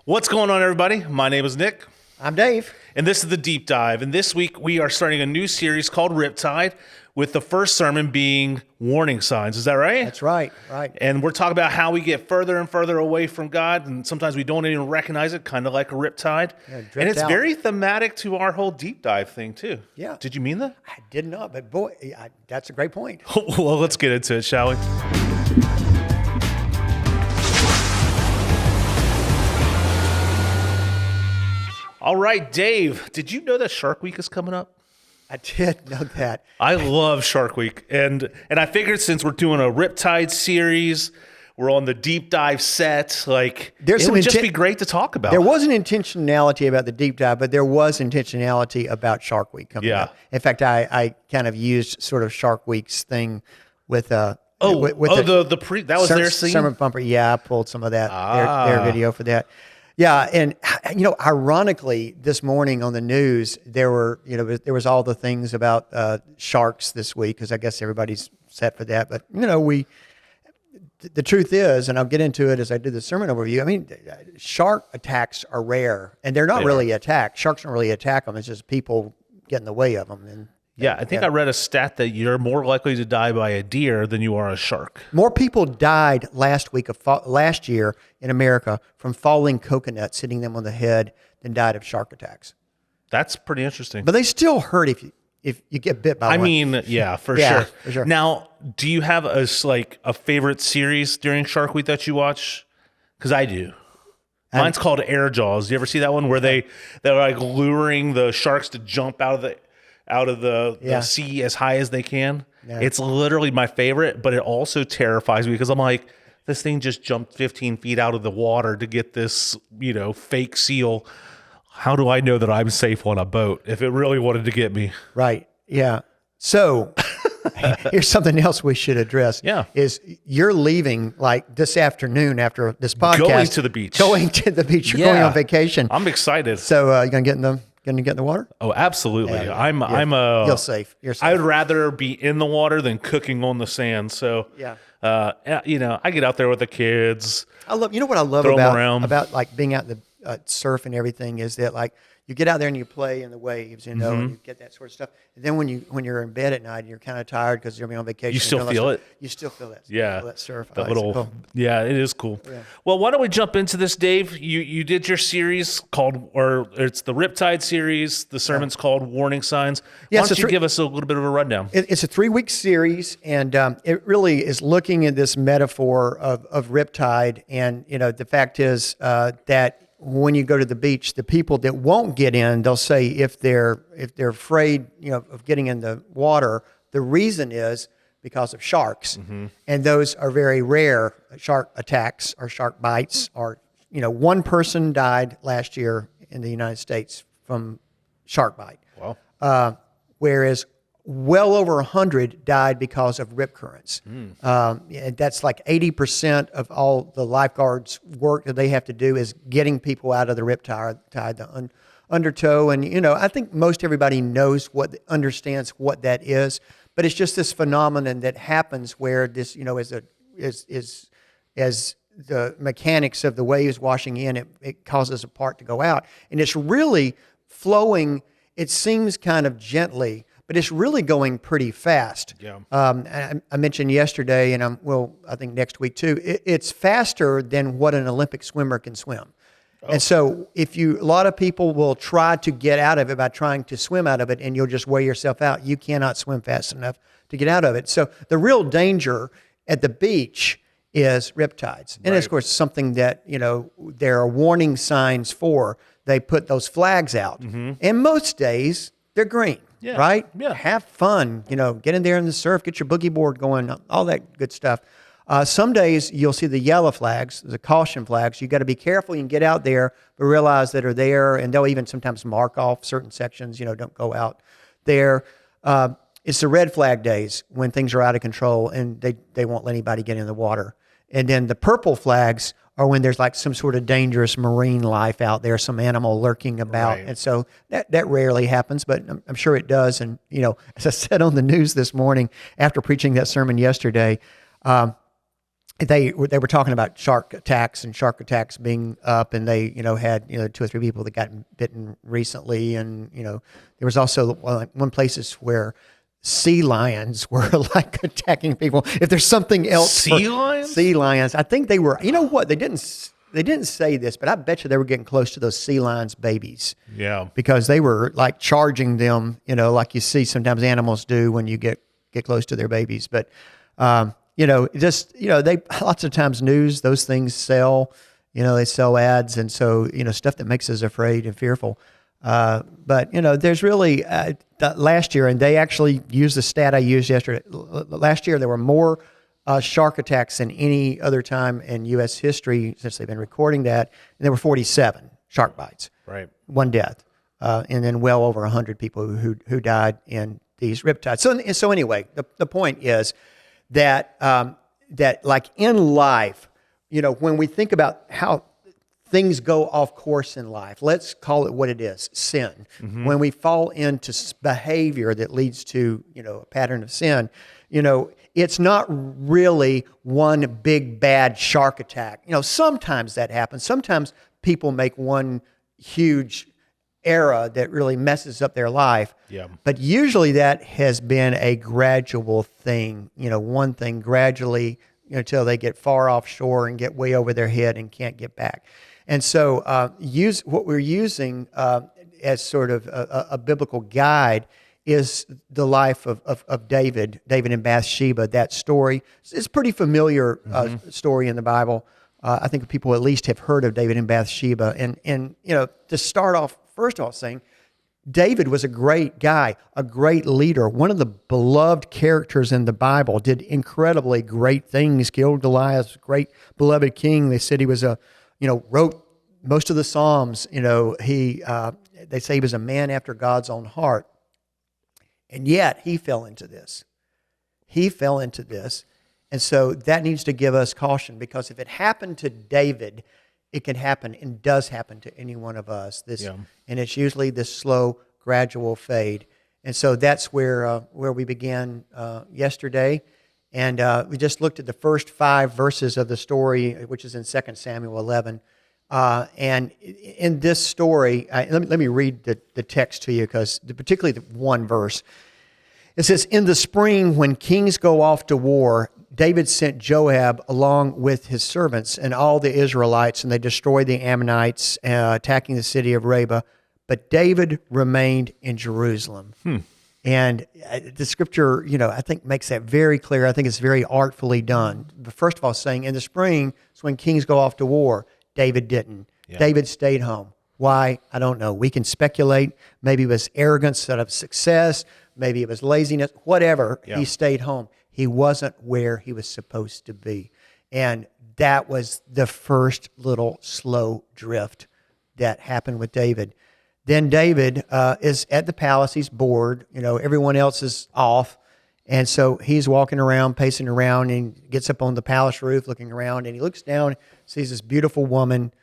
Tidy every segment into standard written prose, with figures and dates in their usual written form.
What's going on, everybody? My name is Nick. I'm Dave. And this is The Deep Dive. And this week, we are starting a new series called Riptide, with the first sermon being warning signs. Is that right? That's right, right. And we're talking about how we get further and further away from God, and sometimes we don't even recognize it, kind of like a riptide. Yeah, and it's out. very thematic to our whole deep dive thing, too. Yeah. Did you mean that? I did not, but boy, that's a great point. Well, let's get into it, shall we? All right, Dave, did you know that Shark Week is coming up? I did know that. I love Shark Week, and I figured since we're doing a Riptide series, we're on the deep dive set, like it would just be great to talk about. There was an intentionality about the deep dive, but there was intentionality about Shark Week coming up. In fact, I kind of used sort of Shark Week's thing with that was their scene? Summer bumper. Yeah, I pulled some of that their video for that. Yeah, and ironically, this morning on the news, there was all the things about sharks this week, because I guess everybody's set for that. But the truth is, and I'll get into it as I do the sermon overview. I mean, shark attacks are rare, and they're not really attacked. Sharks don't really attack them. It's just people get in the way of them. And I think I read a stat that you're more likely to die by a deer than you are a shark. More people died last year in America from falling coconuts, hitting them on the head, than died of shark attacks. That's pretty interesting. But they still hurt if you get bit by one. I mean, yeah, for sure. Now, do you have a favorite series during Shark Week that you watch? Because I do. Mine's called Air Jaws. You ever see that one where they're like luring the sharks to jump out of the sea as high as they can? Yeah. It's literally my favorite, but it also terrifies me because I'm like, this thing just jumped 15 feet out of the water to get this, fake seal. How do I know that I'm safe on a boat if it really wanted to get me? Right. Yeah. So here's something else we should address. Yeah. Is you're leaving like this afternoon after this podcast. Going to the beach. You're going on vacation. I'm excited. So you're going to get in the water? Oh, absolutely. Yeah. You're safe. I would rather be in the water than cooking on the sand. So I get out there with the kids. What I love about like being out in the surf and everything is that like you get out there and you play in the waves, and you get that sort of stuff. And then when you're in bed at night and you're kind of tired because you're on vacation, you still feel it. You still feel that. Yeah, that surf. Cool. Yeah, it is cool. Yeah. Well, why don't we jump into this, Dave? You did your series it's the Riptide series. The sermon's called Warning Signs. Why don't you give us a little bit of a rundown? It's a 3-week series, and it really is looking at this metaphor of riptide. And the fact is that when you go to the beach, the people that won't get in, they'll say if they're afraid, of getting in the water, the reason is because of sharks, and those are very rare. Shark attacks or shark bites are, one person died last year in the United States from shark bite. Wow. Whereas well over 100 died because of rip currents. That's like 80% of all the lifeguards' work that they have to do is getting people out of the riptide, the undertow. And, I think most everybody understands what that is, but it's just this phenomenon that happens where this, as the mechanics of the waves washing in, it causes a part to go out. And it's really flowing, it seems kind of gently, but it's really going pretty fast. Yeah. I mentioned yesterday, and I think next week too, it's faster than what an Olympic swimmer can swim. Oh. And so a lot of people will try to get out of it by trying to swim out of it, and you'll just wear yourself out. You cannot swim fast enough to get out of it. So the real danger at the beach is riptides. And of course, something that, there are warning signs for. They put those flags out. And most days, they're green. Yeah. Right? Yeah. Have fun. Get in there in the surf, get your boogie board going, all that good stuff. Some days you'll see the yellow flags, the caution flags. You got to be careful. You can get out there, but realize that are there, and they'll even sometimes mark off certain sections. Don't go out there. It's the red flag days when things are out of control and they won't let anybody get in the water. And then the purple flags or when there's like some sort of dangerous marine life out there, some animal lurking about. Right. And so that rarely happens, but I'm sure it does. And, you know, as I said on the news this morning after preaching that sermon yesterday, they were talking about shark attacks being up, and they had 2 or 3 people that got bitten recently, and there was also one places where sea lions were like attacking people. If there's something else, sea lions, I think they were. You know what? They didn't say this, but I bet you they were getting close to those sea lions babies. Yeah, because they were like charging them, like you see sometimes animals do when you get close to their babies, but. They lots of times news, those things sell, they sell ads. And so, stuff that makes us afraid and fearful. But there's really, last year, and they actually used the stat I used yesterday. Last year, there were more shark attacks than any other time in U.S. history since they've been recording that. And there were 47 shark bites. Right. 1 death. And then well over 100 people who died in these riptides. So anyway, the point is, that like in life, when we think about how things go off course in life, let's call it what it is, sin. Mm-hmm. When we fall into behavior that leads to, a pattern of sin, it's not really one big bad shark attack. Sometimes that happens. Sometimes people make one huge error that really messes up their life. Yeah. But usually that has been a gradual thing, one thing gradually, until they get far offshore and get way over their head and can't get back. And so what we're using as sort of a biblical guide is the life of David and Bathsheba. That story, it's a pretty familiar story in the Bible. I think people at least have heard of David and Bathsheba. And to start off, first of all, saying David was a great guy, a great leader, one of the beloved characters in the Bible, did incredibly great things, killed Goliath, great beloved king. They said he was wrote most of the Psalms. They say he was a man after God's own heart. And yet he fell into this. And so that needs to give us caution, because if it happened to David, it can happen and does happen to any one of us. And it's usually this slow, gradual fade. And so that's where we began yesterday. And we just looked at the first 5 verses of the story, which is in 2 Samuel 11. And in this story, let me read the text to you, because particularly the one verse. It says, "In the spring, when kings go off to war, David sent Joab along with his servants and all the Israelites, and they destroyed the Ammonites, attacking the city of Rabbah. But David remained in Jerusalem." And the scripture, I think makes that very clear. I think it's very artfully done. But first of all, saying in the spring, it's when kings go off to war. David didn't. Yeah. David stayed home. Why? I don't know. We can speculate. Maybe it was arrogance out of success. Maybe it was laziness. Whatever. Yeah. He stayed home. He wasn't where he was supposed to be. And that was the first little slow drift that happened with David. Then David is at the palace. He's bored. Everyone else is off. And so he's walking around, pacing around, and gets up on the palace roof looking around, and he looks down, sees this beautiful woman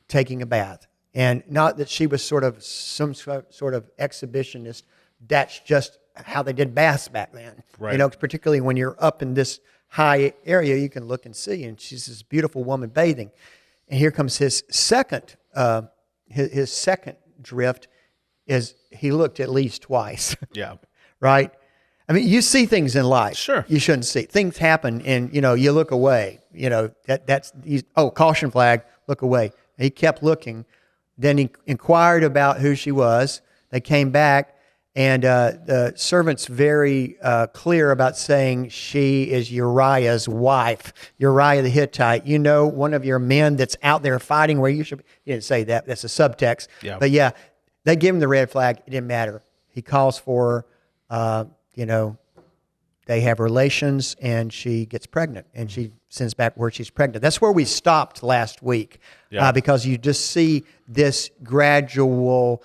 taking a bath. And not that she was sort of some sort of exhibitionist. That's just how they did baths back then. Right. Particularly when you're up in this high area, you can look and see. And she's this beautiful woman bathing. And here comes his second drift. Is he looked at least twice. Yeah. Right. I mean, you see things in life. Sure. You shouldn't see. Things happen, and you look away. Caution flag. Look away. He kept looking. Then he inquired about who she was. They came back. And the servant's very clear about saying she is Uriah's wife, Uriah the Hittite. One of your men that's out there fighting where you should be. He didn't say that. That's a subtext. Yeah. But yeah, they give him the red flag. It didn't matter. He calls for her. They have relations, and she gets pregnant, and she sends back word she's pregnant. That's where we stopped last week, because you just see this gradual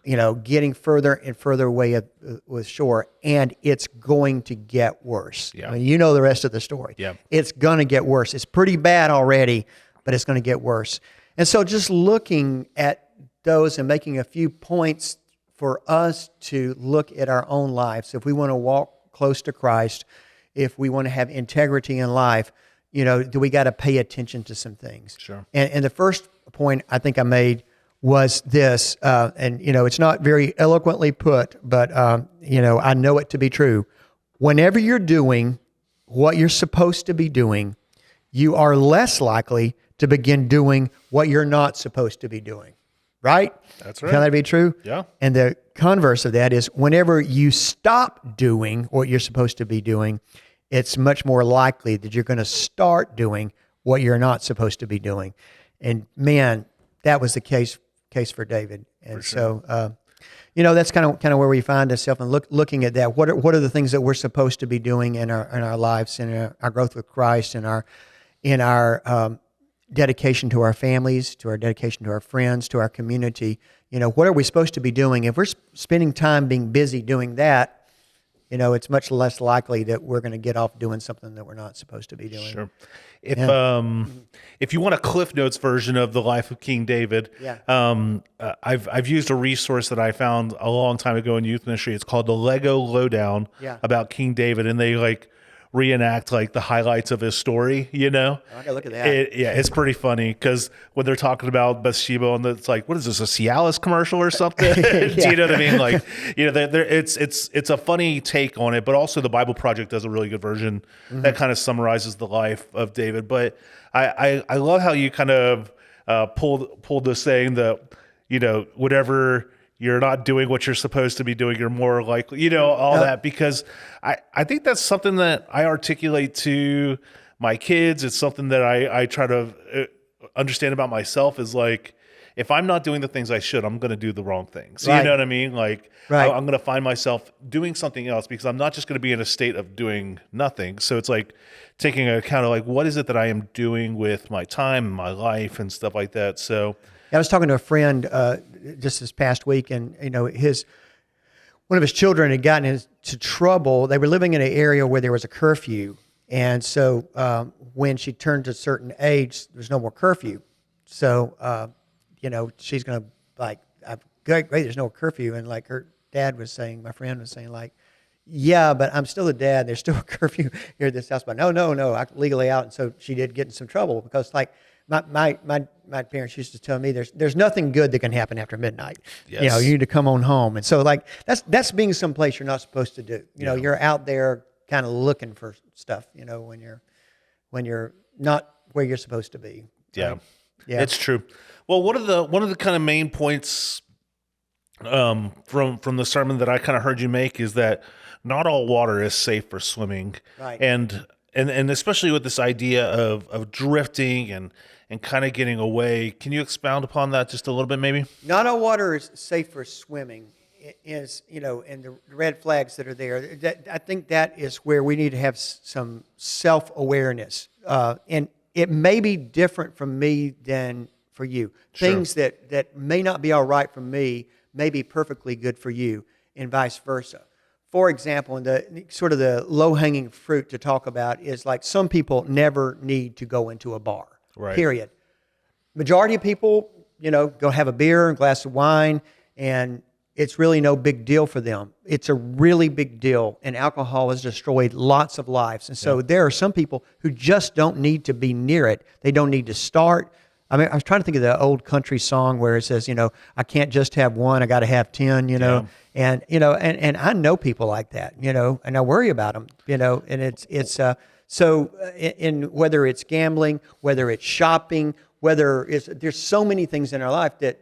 getting further and further away with shore, and it's going to get worse. Yeah. I mean, the rest of the story. Yeah. It's going to get worse. It's pretty bad already, but it's going to get worse. And so just looking at those and making a few points for us to look at our own lives, if we want to walk close to Christ, if we want to have integrity in life, do we got to pay attention to some things? Sure. And the first point I think I made was this, and it's not very eloquently put, but I know it to be true. Whenever you're doing what you're supposed to be doing, you are less likely to begin doing what you're not supposed to be doing. Right? That's right. Can that be true? Yeah. And the converse of that is whenever you stop doing what you're supposed to be doing, it's much more likely that you're going to start doing what you're not supposed to be doing. And man, that was the case for David. And so, that's kind of where we find ourselves and looking at that. What are the things that we're supposed to be doing in our lives, in our growth with Christ, in our dedication to our families, to our dedication to our friends, to our community. What are we supposed to be doing? If we're spending time being busy doing that, it's much less likely that we're going to get off doing something that we're not supposed to be doing. Sure. If you want a Cliff Notes version of the life of King David, I've used a resource that I found a long time ago in youth ministry. It's called the Lego Lowdown about King David, and they reenact the highlights of his story. I gotta look at that. It's pretty funny because when they're talking about Bathsheba, and it's like, what is this, a Cialis commercial or something? Do you know what I mean? It's a funny take on it, but also the Bible Project does a really good version that kind of summarizes the life of David. But I love how you kind of pulled the saying that whatever you're not doing what you're supposed to be doing, you're more likely, that, because I think that's something that I articulate to my kids. It's something that I try to understand about myself is if I'm not doing the things I should, I'm going to do the wrong things. Right. You know what I mean? Right. I'm going to find myself doing something else because I'm not just going to be in a state of doing nothing. So it's taking account of what is it that I am doing with my time and my life and stuff like that. So I was talking to a friend just this past week, and one of his children had gotten into trouble. They were living in an area where there was a curfew, and so when she turned to a certain age, there's no more curfew. So she's going to great, there's no curfew, and her dad was saying, my friend was saying yeah, but I'm still a dad. There's still a curfew here at this house, but no, I'm legally out, and so she did get in some trouble because my parents used to tell me there's nothing good that can happen after midnight. Yes. You need to come on home. And so that's being someplace you're not supposed to do. You're out there kind of looking for stuff, when you're not where you're supposed to be. Yeah. Right? Yeah. It's true. Well, one of the kind of main points from the sermon that I kind of heard you make is that not all water is safe for swimming. Right. And especially with this idea of drifting and kind of getting away. Can you expound upon that just a little bit, maybe? Not all water is safe for swimming. It is, and the red flags that are there. I think that is where we need to have some self-awareness. And it may be different from me than for you. Sure. Things that may not be all right for me may be perfectly good for you, and vice versa. For example, the sort of the low-hanging fruit to talk about is some people never need to go into a bar. Right. Period. Majority of people, go have a beer, a glass of wine, and it's really no big deal for them. It's a really big deal, and alcohol has destroyed lots of lives. And so there are some people who just don't need to be near it. They don't need to start. I mean, I was trying to think of the old country song where it says, I can't just have one, I got to have 10, Yeah. And, and I know people like that, and I worry about them, and it's so in whether it's gambling, whether it's shopping, there's so many things in our life that,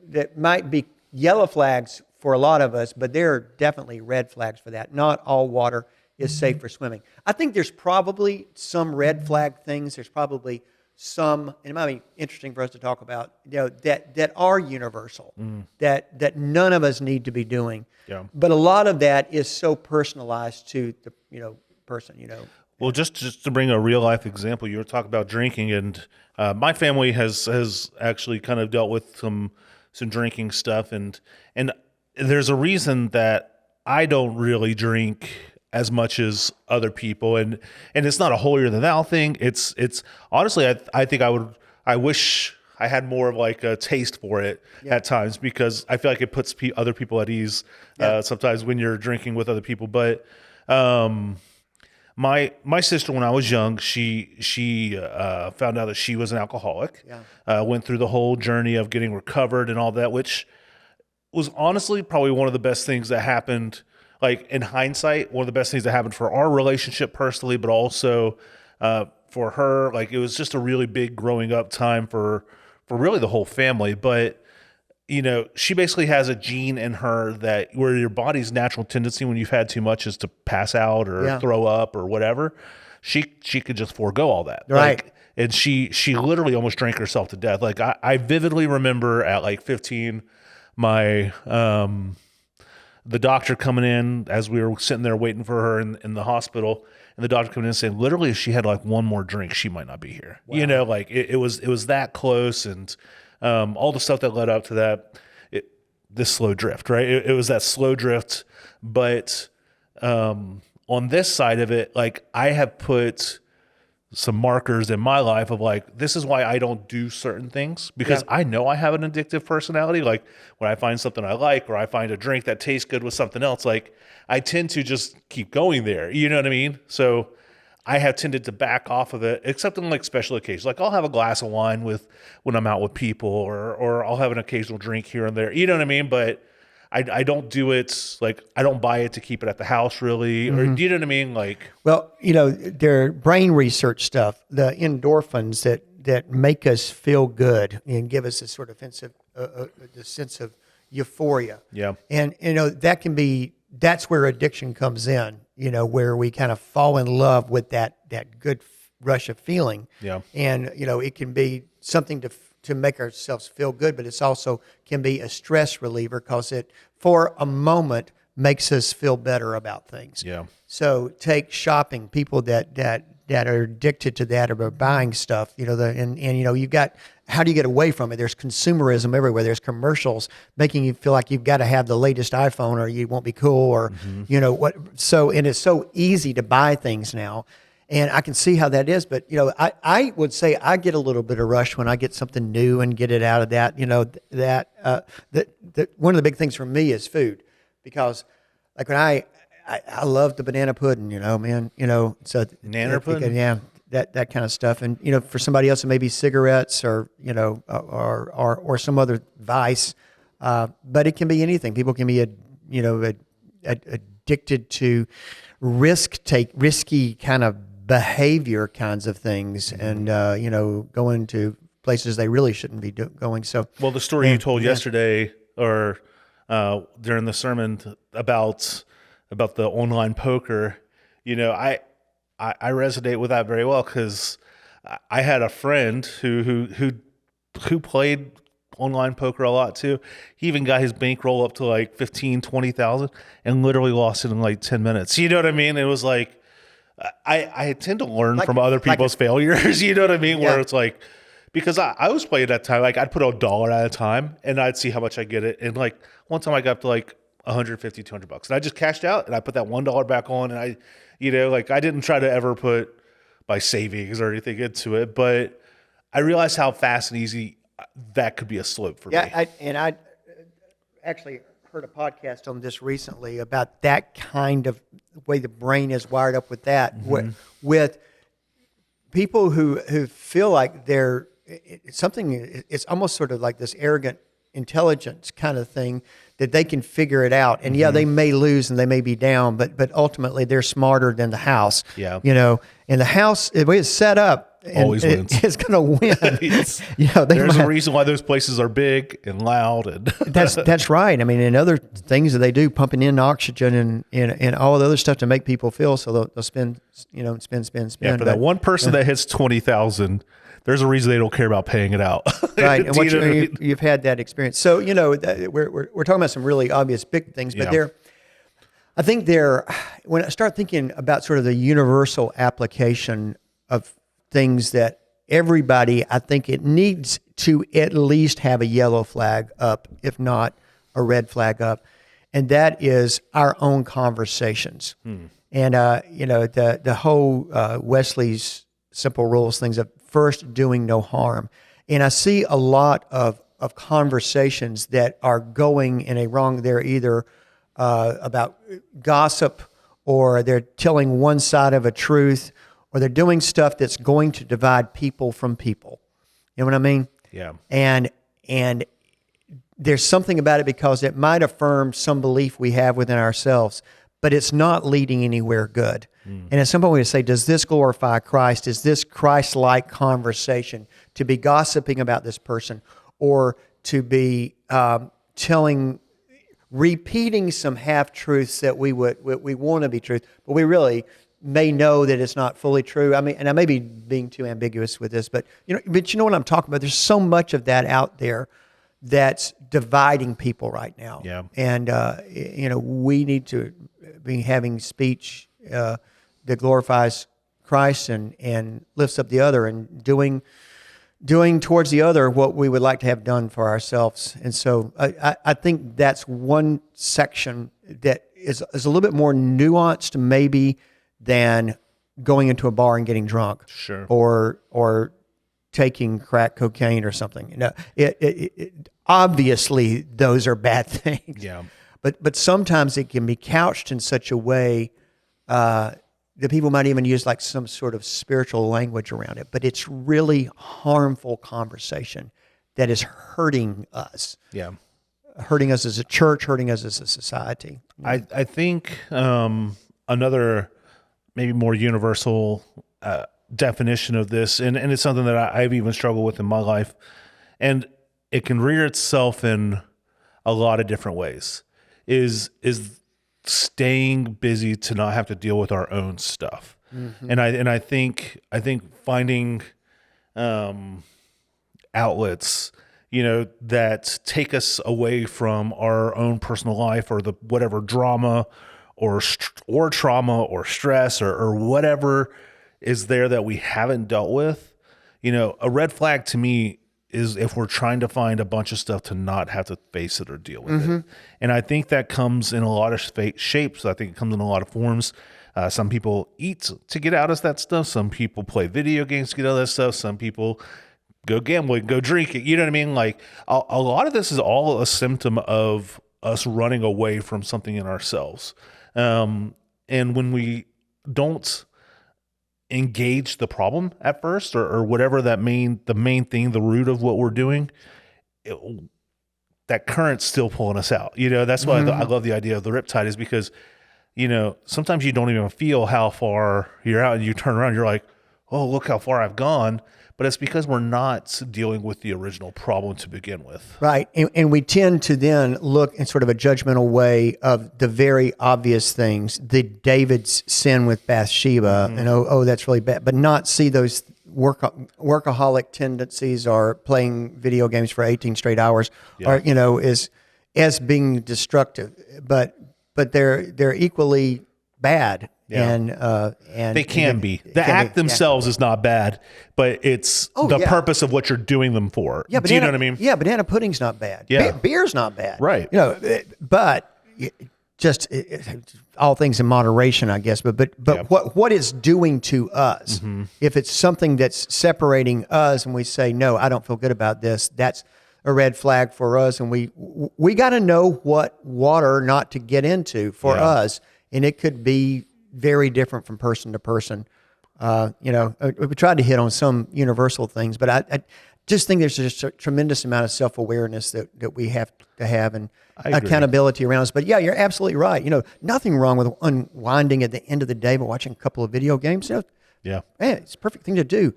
that might be yellow flags for a lot of us, but there are definitely red flags for that. Not all water is safe for swimming. I think there's probably some red flag things. There's probably some, and it might be interesting for us to talk about, that are universal, that none of us need to be doing. Yeah. But a lot of that is so personalized to the person. Well, just to bring a real life example, you were talking about drinking, and my family has actually kind of dealt with some drinking stuff, and there's a reason that I don't really drink as much as other people, and it's not a holier than thou thing. It's honestly, I think I wish I had more of a taste for it at times, because I feel like it puts other people at ease sometimes when you're drinking with other people. But My sister, when I was young, she found out that she was an alcoholic. Yeah. Went through the whole journey of getting recovered and all that, which was honestly probably one of the best things that happened. Like in hindsight, one of the best things that happened for our relationship personally, but also for her. Like it was just a really big growing up time for really the whole family. But she basically has a gene in her that where your body's natural tendency when you've had too much is to pass out or throw up or whatever. She could just forego all that. Right. Like, and she literally almost drank herself to death. Like I vividly remember at like 15, my the doctor coming in as we were sitting there waiting for her in the hospital, and the doctor coming in saying, literally, if she had like one more drink, she might not be here. Wow. Like it was that close, and all the stuff that led up to that, this slow drift, right? It was that slow drift, but on this side of it, like I have put some markers in my life of like, this is why I don't do certain things, because I know I have an addictive personality. Like when I find something I like, or I find a drink that tastes good with something else, like I tend to just keep going there. You know what I mean? So I have tended to back off of it, except on like special occasions. Like I'll have a glass of wine when I'm out with people, or I'll have an occasional drink here and there. You know what I mean? But I don't do it, like I don't buy it to keep it at the house really. Or do you know what I mean? Like, well, their brain research stuff, the endorphins that make us feel good and give us a sort of sense of euphoria. Yeah. And that's where addiction comes in, where we kind of fall in love with that good rush of feeling. Yeah. And, it can be something to make ourselves feel good, but it's also can be a stress reliever because it, for a moment, makes us feel better about things. Yeah. So take shopping, people that are addicted to that or are buying stuff, you've got, how do you get away from it? There's consumerism everywhere. There's commercials making you feel like you've got to have the latest iPhone or you won't be cool or, and it's so easy to buy things now. And I can see how that is, but I would say I get a little bit of rush when I get something new and get it out of that. That one of the big things for me is food, because like when I love the banana pudding, man, so banana pudding, yeah, that kind of stuff. And for somebody else it may be cigarettes or or some other vice, but it can be anything. People can be addicted to risky kind of behavior kinds of things, and going to places they really shouldn't be going. So, well, the story you told yesterday, or during the sermon about the online poker, I resonate with that very well, because I had a friend who played online poker a lot too. He even got his bankroll up to like 15, 20,000 and literally lost it in like 10 minutes. You know what I mean? It was like, I tend to learn from other people's failures. You know what I mean? Where it's like, because I was playing at that time, like I'd put $1 at a time and I'd see how much I get it. And like one time I got up to like $150, $200, and I just cashed out and I put that $1 back on. And I didn't try to ever put my savings or anything into it, but I realized how fast and easy that could be a slope for me. I actually heard a podcast on this recently about that kind of way the brain is wired up with that, with people who feel like it's almost sort of like this arrogant intelligence kind of thing, that they can figure it out. And they may lose and they may be down, but ultimately they're smarter than the house. Yeah. And the house, the way it's set up, always wins. It's going to win. There's a reason why those places are big and loud, and that's right. I mean, and other things that they do, pumping in oxygen and all the other stuff to make people feel. So they'll spend, spend. Yeah, for that one person that hits 20,000, there's a reason they don't care about paying it out. Right, and you've had that experience. So we're talking about some really obvious big things, but I think when I start thinking about sort of the universal application of things that everybody, I think it needs to at least have a yellow flag up, if not a red flag up, and that is our own conversations. And the whole Wesley's simple rules things of first doing no harm. And I see a lot of conversations that are going in a wrong. They're either about gossip or they're telling one side of a truth, or they're doing stuff that's going to divide people from people. You know what I mean? Yeah. And there's something about it because it might affirm some belief we have within ourselves, but it's not leading anywhere good. And at some point we say, does this glorify Christ? Is this Christ-like conversation to be gossiping about this person, or to be repeating some half-truths that we want to be truth, but we really may know that it's not fully true. I mean, and I may be being too ambiguous with this, but you know what I'm talking about. There's so much of that out there that's dividing people right now. Yeah. And we need to be having speech that glorifies Christ and lifts up the other, and doing towards the other what we would like to have done for ourselves. And so I think that's one section that is a little bit more nuanced maybe than going into a bar and getting drunk. Sure. Or taking crack cocaine or something. You know, it obviously those are bad things. Yeah. But sometimes it can be couched in such a way that people might even use like some sort of spiritual language around it. But it's really harmful conversation that is hurting us. Yeah. Hurting us as a church, hurting us as a society. I think another maybe more universal definition of this, and it's something that I've even struggled with in my life, and it can rear itself in a lot of different ways, is staying busy to not have to deal with our own stuff. Mm-hmm. And I think finding outlets, that take us away from our own personal life, or the whatever drama or trauma or stress or whatever is there that we haven't dealt with. A red flag to me is if we're trying to find a bunch of stuff to not have to face it or deal with it. And I think that comes in a lot of shapes. I think it comes in a lot of forms. Some people eat to get out of that stuff. Some people play video games to get out of that stuff. Some people go gambling, go drink it. You know what I mean? Like a lot of this is all a symptom of us running away from something in ourselves. And when we don't engage the problem at first, or whatever the main thing, the root of what we're doing, that current's still pulling us out. That's why I love the idea of the Riptide, is because, sometimes you don't even feel how far you're out, and you turn around, you're like, oh, look how far I've gone. But it's because we're not dealing with the original problem to begin with. Right. And we tend to then look in sort of a judgmental way of the very obvious things, the David's sin with Bathsheba, and that's really bad, but not see those workaholic tendencies, or playing video games for 18 straight hours, or, as being destructive. But they're equally bad. Yeah. And they can be. The act themselves is not bad, but it's the purpose of what you're doing them for. Yeah, do you know what I mean? Yeah, banana pudding's not bad. Yeah. Beer's not bad. Right. But just all things in moderation, I guess. But what it's doing to us, if it's something that's separating us, and we say, no, I don't feel good about this, that's a red flag for us. And we got to know what water not to get into for us. And it could be very different from person to person. We tried to hit on some universal things, but I just think there's just a tremendous amount of self-awareness that we have to have, and accountability around us. But yeah, you're absolutely right. Nothing wrong with unwinding at the end of the day by watching a couple of video games. Man, it's a perfect thing to do.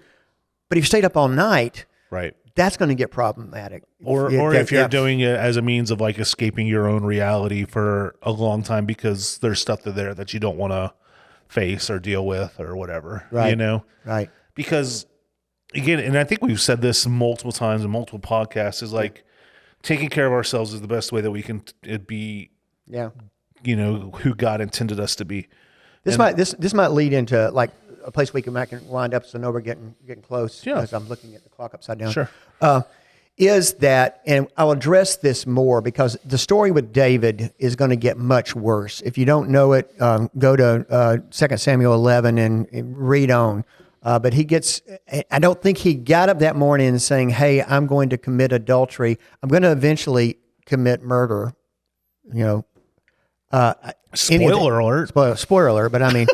But if you stayed up all night, right, that's going to get problematic. Or if you're doing it as a means of like escaping your own reality for a long time because there's stuff there that you don't want to face or deal with or whatever, right. Right. Because again, and I think we've said this multiple times in multiple podcasts, is like taking care of ourselves is the best way that we can be, who God intended us to be. This might lead into like a place we can wind up. So I know we're getting close, as I'm looking at the clock upside down. Sure. Is that, and I'll address this more because the story with David is going to get much worse. If you don't know it, go to 2 Samuel 11 and read on. But I don't think he got up that morning and saying, hey, I'm going to commit adultery. I'm going to eventually commit murder. Spoiler alert. Spoiler alert, but I mean,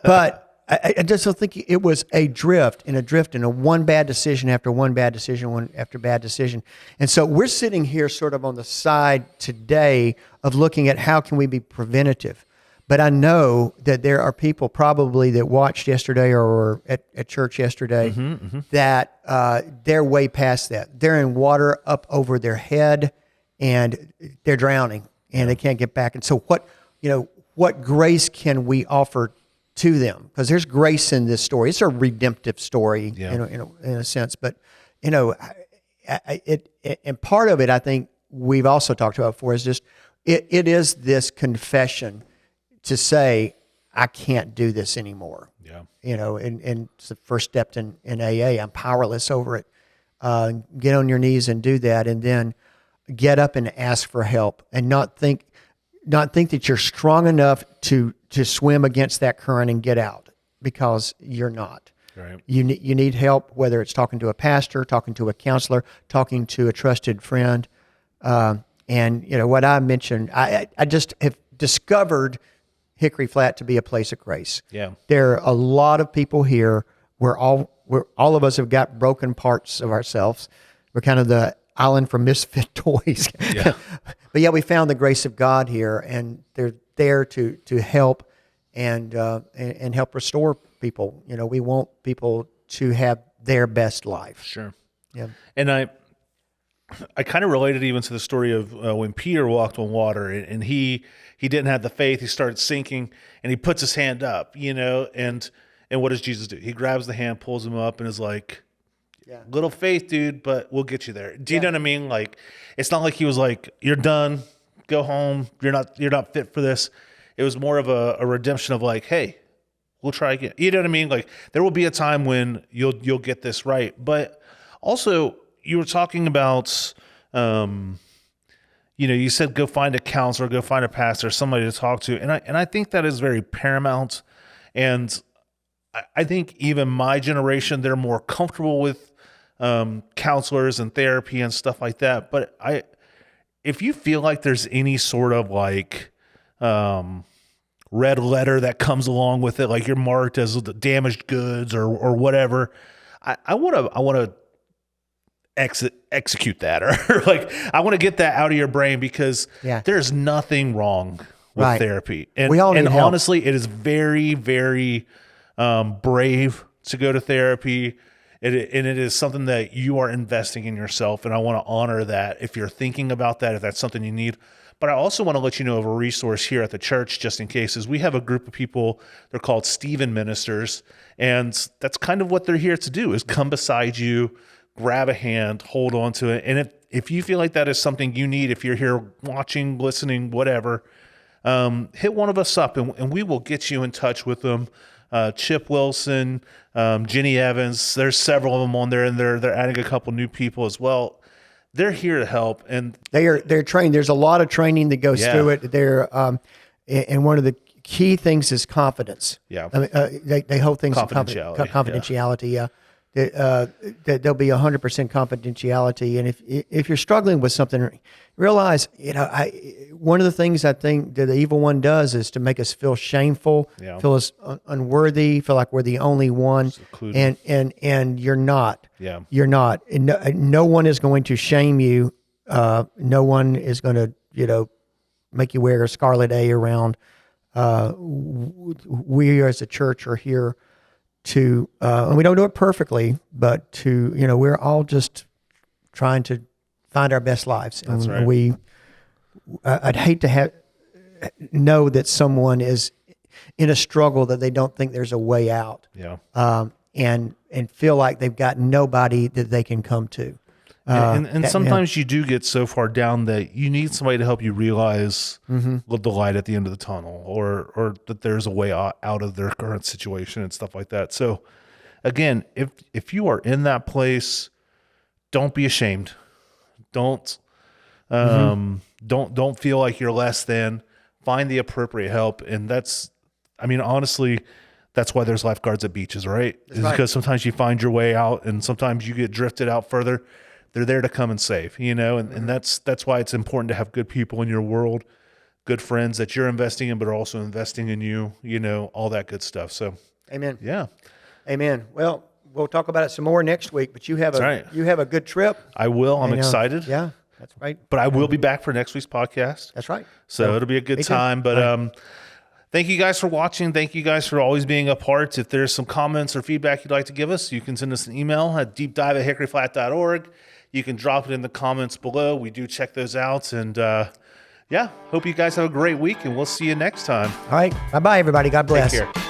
but I just don't think it was a drift and a one bad decision after one bad decision, one after bad decision. And so we're sitting here sort of on the side today of looking at how can we be preventative. But I know that there are people probably that watched yesterday or were at church yesterday that they're way past that. They're in water up over their head and they're drowning and they can't get back. And so what grace can we offer to them? Because there's grace in this story. It's a redemptive story in a sense. But, and part of it, I think we've also talked about before, is just it is this confession to say, I can't do this anymore. Yeah. And it's the first step in AA. I'm powerless over it. Get on your knees and do that, and then get up and ask for help, and not think that you're strong enough to swim against that current and get out, because you're not. Right. You need help, whether it's talking to a pastor, talking to a counselor, talking to a trusted friend. And what I mentioned, I just have discovered Hickory Flat to be a place of grace. Yeah. There are a lot of people here where all of us have got broken parts of ourselves. We're kind of the island for misfit toys. Yeah. But yeah, we found the grace of God here, and they're there to help and help restore people. We want people to have their best life. Sure. Yeah. And I kind of related even to the story of when Peter walked on water, and he didn't have the faith. He started sinking, and he puts his hand up, and what does Jesus do? He grabs the hand, pulls him up, and is like, little faith, dude, but we'll get you there. Do you know what I mean? Like, it's not like he was like, you're done, go home, you're not fit for this. It was more of a redemption of like, hey, we'll try again. You know what I mean? Like, there will be a time when you'll get this right. But also, you were talking about, you said go find a counselor, go find a pastor, somebody to talk to, and I think that is very paramount. And I think even my generation, they're more comfortable with counselors and therapy and stuff like that. But if you feel like there's any sort of like red letter that comes along with it, like you're marked as damaged goods or whatever, I want to execute that, or like I want to get that out of your brain, because there's nothing wrong with therapy. And we all need help. Honestly, it is very, very brave to go to therapy. And it is something that you are investing in yourself, and I want to honor that if you're thinking about that, if that's something you need. But I also want to let you know of a resource here at the church, just in case, is we have a group of people, they're called Stephen Ministers, and that's kind of what they're here to do, is come beside you, grab a hand, hold on to it. And if you feel like that is something you need, if you're here watching, listening, whatever, hit one of us up, and we will get you in touch with them. Chip Wilson, Jenny Evans, there's several of them on there, and they're adding a couple new people as well. They're here to help, and they're trained. There's a lot of training that goes through it. And one of the key things is confidence. Yeah. I mean, they hold things Confidentiality. Confidentiality. Yeah. There'll be 100% confidentiality, and if you're struggling with something, realize one of the things I think that the evil one does is to make us feel shameful, feel us unworthy, feel like we're the only one, and you're not. Yeah, you're not. And no one is going to shame you. No one is going to make you wear a scarlet A around. We as a church are here to, and we don't do it perfectly, but we're all just trying to find our best lives. That's right. I'd hate to know that someone is in a struggle that they don't think there's a way out. Yeah. And feel like they've got nobody that they can come to. And sometimes you do get so far down that you need somebody to help you realize the light at the end of the tunnel, or that there's a way out of their current situation and stuff like that. So again, if you are in that place, don't be ashamed. Don't feel like you're less than. Find the appropriate help. And honestly, that's why there's lifeguards at beaches, right? Because sometimes you find your way out, and sometimes you get drifted out further. They're there to come and save, and that's why it's important to have good people in your world, good friends that you're investing in, but are also investing in you, all that good stuff. So, amen. Yeah. Amen. Well, we'll talk about it some more next week, but you have a good trip. I will. I'm excited. Yeah, that's right. But I will be back for next week's podcast. That's right. So it'll be a good time. But thank you guys for watching. Thank you guys for always being a part. If there's some comments or feedback you'd like to give us, you can send us an email at deepdive@hickoryflat.org. You can drop it in the comments below. We do check those out. And hope you guys have a great week, and we'll see you next time. All right. Bye-bye, everybody. God bless. Take care.